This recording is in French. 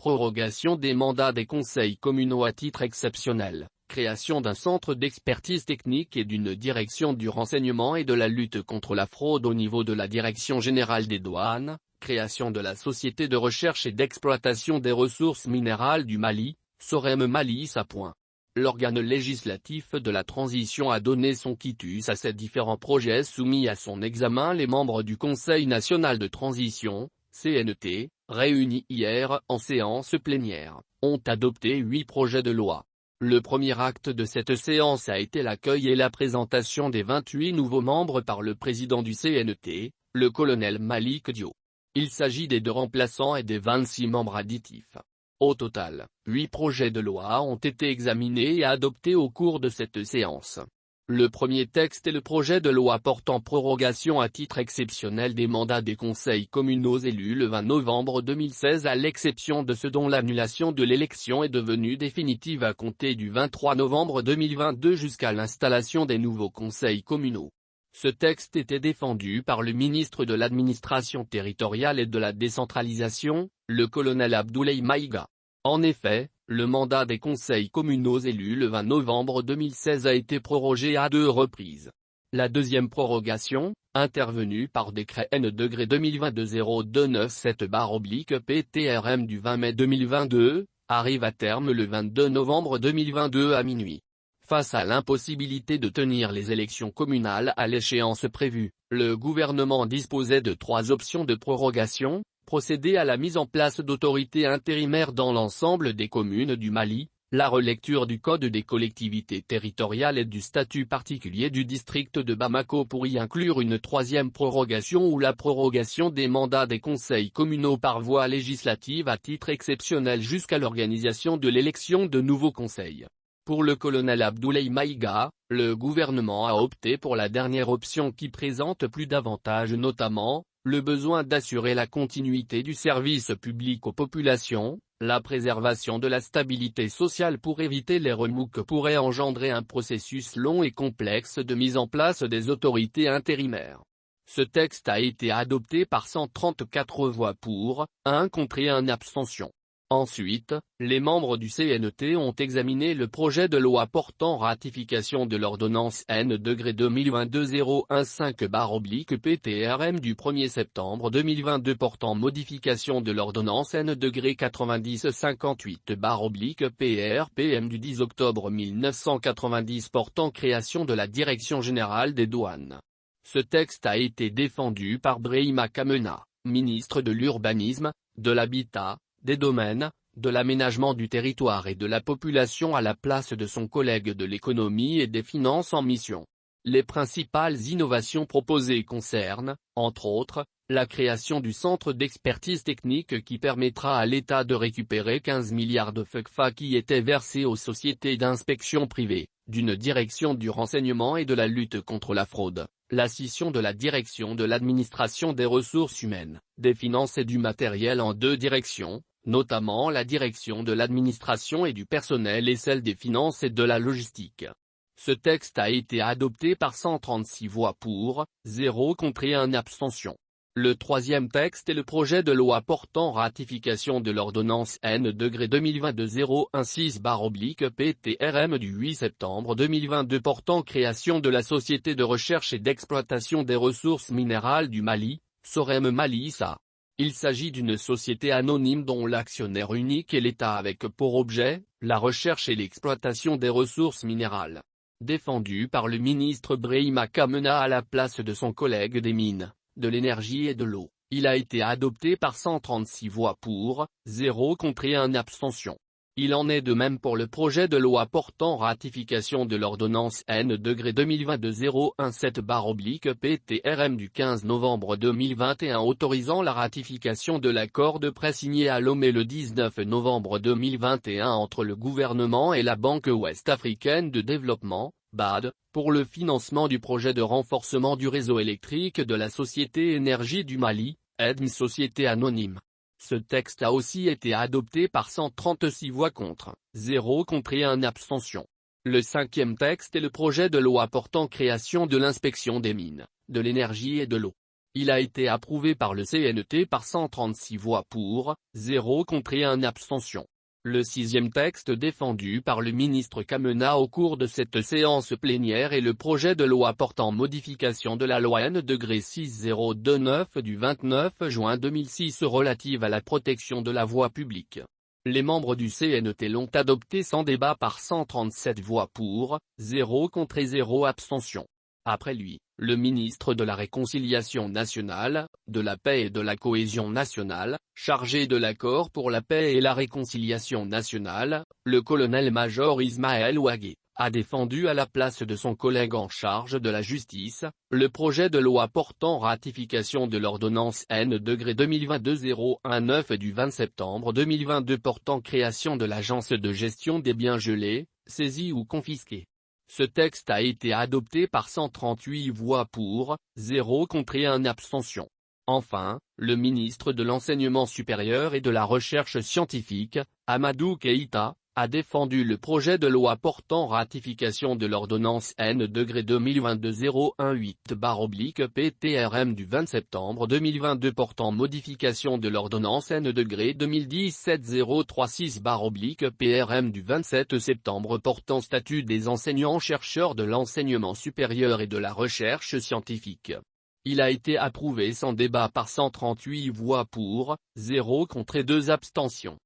prorogation des mandats des conseils communaux à titre exceptionnel, création d'un centre d'expertise technique et d'une direction du renseignement et de la lutte contre la fraude au niveau de la Direction générale des douanes, création de la Société de recherche et d'exploitation des ressources minérales du Mali, Sorem Mali SA. L'organe législatif de la transition a donné son quitus à ces différents projets soumis à son examen. Les membres du Conseil national de transition, CNT, réunis hier en séance plénière, ont adopté 8 projets de loi. Le premier acte de cette séance a été l'accueil et la présentation des 28 nouveaux membres par le président du CNT, le colonel Malick Dio. Il s'agit des 2 remplaçants et des 26 membres additifs. Au total, 8 projets de loi ont été examinés et adoptés au cours de cette séance. Le premier texte est le projet de loi portant prorogation à titre exceptionnel des mandats des conseils communaux élus le 20 novembre 2016 à l'exception de ceux dont l'annulation de l'élection est devenue définitive à compter du 23 novembre 2022 jusqu'à l'installation des nouveaux conseils communaux. Ce texte était défendu par le ministre de l'Administration territoriale et de la décentralisation, le colonel Abdoulaye Maïga. En effet, le mandat des conseils communaux élus le 20 novembre 2016 a été prorogé à 2 reprises. La deuxième prorogation, intervenue par décret N-2-2022-027/PTRM du 20 mai 2022, arrive à terme le 22 novembre 2022 à minuit. Face à l'impossibilité de tenir les élections communales à l'échéance prévue, le gouvernement disposait de 3 options de prorogation: procéder à la mise en place d'autorités intérimaires dans l'ensemble des communes du Mali, la relecture du Code des collectivités territoriales et du statut particulier du district de Bamako pour y inclure une 3e prorogation ou la prorogation des mandats des conseils communaux par voie législative à titre exceptionnel jusqu'à l'organisation de l'élection de nouveaux conseils. Pour le colonel Abdoulaye Maïga, le gouvernement a opté pour la dernière option qui présente plus d'avantages, notamment le besoin d'assurer la continuité du service public aux populations, la préservation de la stabilité sociale pour éviter les remous que pourrait engendrer un processus long et complexe de mise en place des autorités intérimaires. Ce texte a été adopté par 134 voix pour, 1 contre et 1 abstention. Ensuite, les membres du CNT ont examiné le projet de loi portant ratification de l'ordonnance N-2-2022-015/PTRM du 1er septembre 2022 portant modification de l'ordonnance N-9058/PRPM du 10 octobre 1990 portant création de la Direction générale des douanes. Ce texte a été défendu par Brahima Kamena, ministre de l'Urbanisme, de l'Habitat, des Domaines, de l'Aménagement du territoire et de la population à la place de son collègue de l'Économie et des Finances en mission. Les principales innovations proposées concernent, entre autres, la création du centre d'expertise technique qui permettra à l'État de récupérer 15 milliards de FECFA qui étaient versés aux sociétés d'inspection privées, d'une direction du renseignement et de la lutte contre la fraude, la scission de la direction de l'administration des ressources humaines, des finances et du matériel en 2 directions, notamment la direction de l'administration et du personnel et celle des finances et de la logistique. Ce texte a été adopté par 136 voix pour, 0 contre et 1 abstention. Le troisième texte est le projet de loi portant ratification de l'ordonnance N-2-2022-016/PTRM du 8 septembre 2022 portant création de la Société de recherche et d'exploitation des ressources minérales du Mali, Sorem Mali SA. Il s'agit d'une société anonyme dont l'actionnaire unique est l'État avec pour objet, la recherche et l'exploitation des ressources minérales. Défendu par le ministre Brahima Kamena à la place de son collègue des Mines, de l'Énergie et de l'Eau, il a été adopté par 136 voix pour, 0 contre et 1 abstention. Il en est de même pour le projet de loi portant ratification de l'ordonnance N-2-2022-017/PTRM du 15 novembre 2021 autorisant la ratification de l'accord de prêt signé à Lomé le 19 novembre 2021 entre le gouvernement et la Banque ouest-africaine de développement, BAD, pour le financement du projet de renforcement du réseau électrique de la Société Énergie du Mali, EDM Société Anonyme. Ce texte a aussi été adopté par 136 voix contre, 0 contre et 1 abstention. Le cinquième texte est le projet de loi portant création de l'inspection des mines, de l'énergie et de l'eau. Il a été approuvé par le CNT par 136 voix pour, 0 contre et 1 abstention. Le sixième texte défendu par le ministre Kamena au cours de cette séance plénière est le projet de loi portant modification de la loi N-6029 du 29 juin 2006 relative à la protection de la voie publique. Les membres du CNT l'ont adopté sans débat par 137 voix pour, 0 contre et 0 abstention. Après lui, le ministre de la Réconciliation nationale, de la paix et de la cohésion nationale, chargé de l'accord pour la paix et la réconciliation nationale, le colonel-major Ismaël Ouagé, a défendu à la place de son collègue en charge de la justice, le projet de loi portant ratification de l'ordonnance N-2022-019 du 20 septembre 2022 portant création de l'agence de gestion des biens gelés, saisis ou confisqués. Ce texte a été adopté par 138 voix pour, 0 contre et 1 abstention. Enfin, le ministre de l'Enseignement supérieur et de la Recherche scientifique, Amadou Keïta, a défendu le projet de loi portant ratification de l'ordonnance N-2022-018/PTRM du 20 septembre 2022 portant modification de l'ordonnance N-2017-036/PRM du 27 septembre portant statut des enseignants-chercheurs de l'enseignement supérieur et de la recherche scientifique. Il a été approuvé sans débat par 138 voix pour, 0 contre et 2 abstentions.